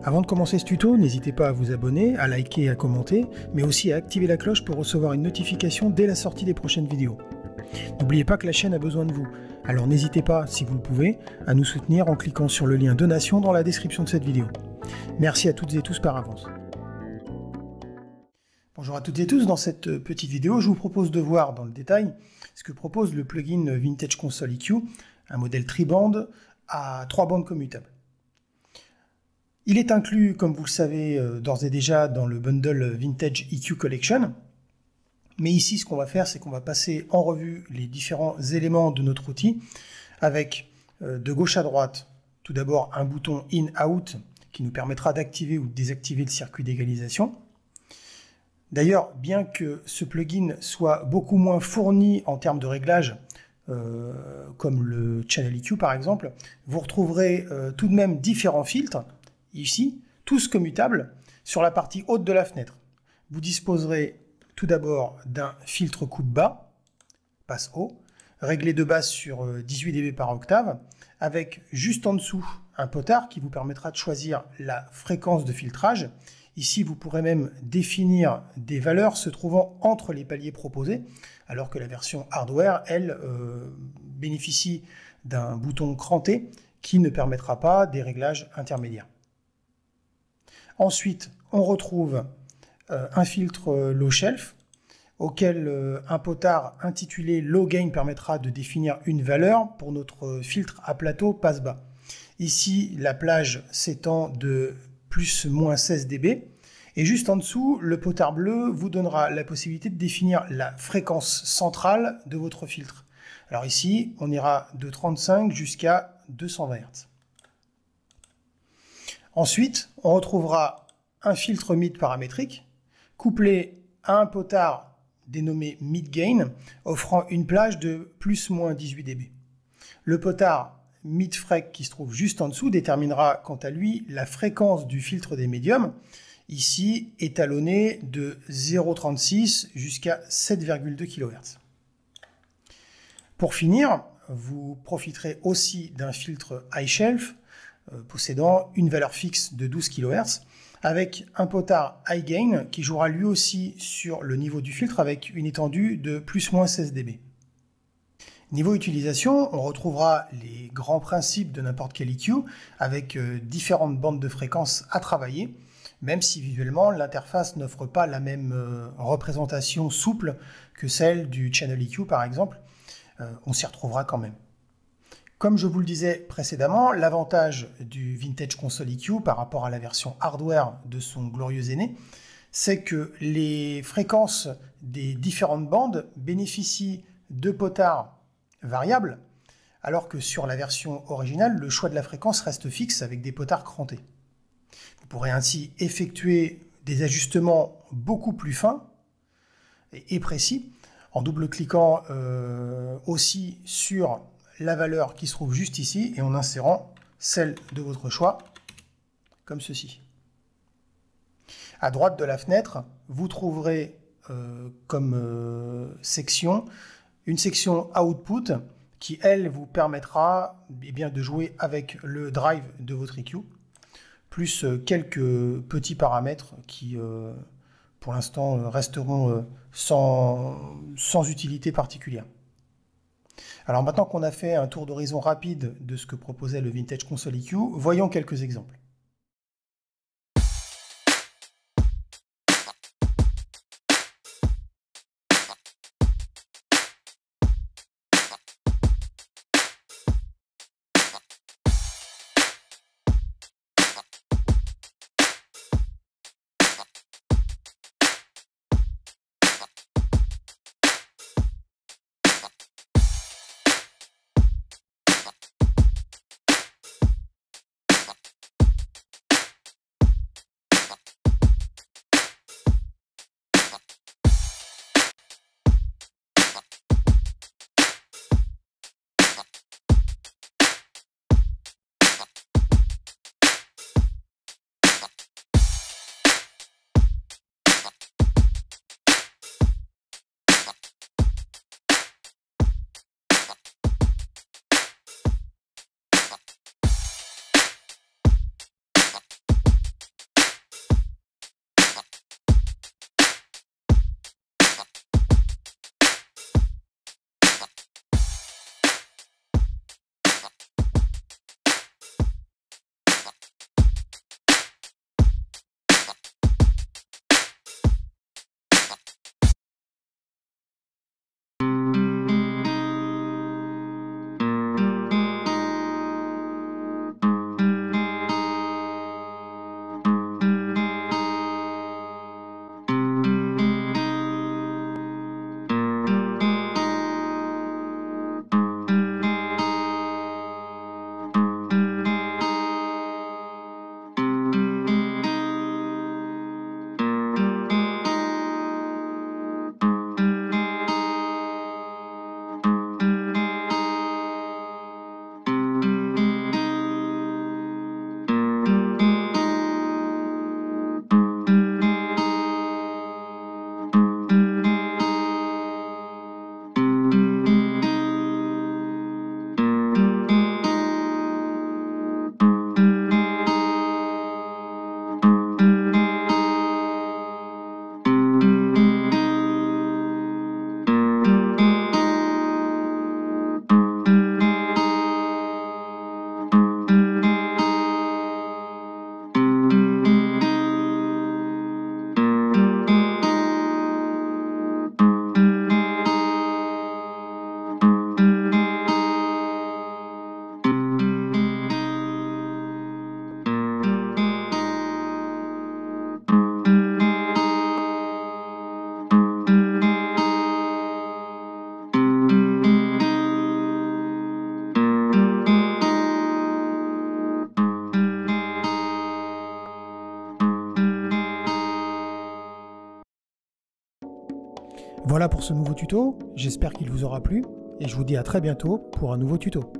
Avant de commencer ce tuto, n'hésitez pas à vous abonner, à liker et à commenter, mais aussi à activer la cloche pour recevoir une notification dès la sortie des prochaines vidéos. N'oubliez pas que la chaîne a besoin de vous, alors n'hésitez pas, si vous le pouvez, à nous soutenir en cliquant sur le lien donation dans la description de cette vidéo. Merci à toutes et tous par avance. Bonjour à toutes et tous, dans cette petite vidéo, je vous propose de voir dans le détail ce que propose le plugin Vintage Console EQ, un modèle tri-band à 3 bandes commutables. Il est inclus, comme vous le savez d'ores et déjà, dans le bundle Vintage EQ Collection. Mais ici, ce qu'on va faire, c'est qu'on va passer en revue les différents éléments de notre outil avec de gauche à droite, tout d'abord un bouton In-Out qui nous permettra d'activer ou de désactiver le circuit d'égalisation. D'ailleurs, bien que ce plugin soit beaucoup moins fourni en termes de réglage, comme le Channel EQ par exemple, vous retrouverez tout de même différents filtres, ici, tous commutables, sur la partie haute de la fenêtre. Vous disposerez tout d'abord d'un filtre coupe bas, passe haut, réglé de base sur 18 dB par octave, avec juste en dessous un potard qui vous permettra de choisir la fréquence de filtrage. Ici, vous pourrez même définir des valeurs se trouvant entre les paliers proposés, alors que la version hardware, elle, bénéficie d'un bouton cranté qui ne permettra pas des réglages intermédiaires. Ensuite, on retrouve un filtre low shelf, auquel un potard intitulé low gain permettra de définir une valeur pour notre filtre à plateau passe-bas. Ici, la plage s'étend de plus/- 16 dB. Et juste en dessous, le potard bleu vous donnera la possibilité de définir la fréquence centrale de votre filtre. Alors ici, on ira de 35 jusqu'à 220 Hz. Ensuite, on retrouvera un filtre mid paramétrique couplé à un potard dénommé mid gain offrant une plage de plus/- 18 dB. Le potard mid frec qui se trouve juste en dessous déterminera quant à lui la fréquence du filtre des médiums, ici étalonné de 0,36 jusqu'à 7,2 kHz. Pour finir, vous profiterez aussi d'un filtre high shelf possédant une valeur fixe de 12 kHz avec un potard high gain qui jouera lui aussi sur le niveau du filtre avec une étendue de plus/- 16 dB. Niveau utilisation, on retrouvera les grands principes de n'importe quel EQ avec différentes bandes de fréquences à travailler, même si visuellement l'interface n'offre pas la même représentation souple que celle du Channel EQ par exemple, on s'y retrouvera quand même. Comme je vous le disais précédemment, l'avantage du Vintage Console EQ par rapport à la version hardware de son glorieux aîné, c'est que les fréquences des différentes bandes bénéficient de potards variables, alors que sur la version originale, le choix de la fréquence reste fixe avec des potards crantés. Vous pourrez ainsi effectuer des ajustements beaucoup plus fins et précis en double-cliquant aussi sur la valeur qui se trouve juste ici et en insérant celle de votre choix, comme ceci. À droite de la fenêtre, vous trouverez comme section une section Output qui, elle, vous permettra de jouer avec le drive de votre EQ, plus quelques petits paramètres qui, pour l'instant, resteront sans utilité particulière. Alors maintenant qu'on a fait un tour d'horizon rapide de ce que proposait le Vintage Console EQ, voyons quelques exemples. Voilà pour ce nouveau tuto, j'espère qu'il vous aura plu et je vous dis à très bientôt pour un nouveau tuto.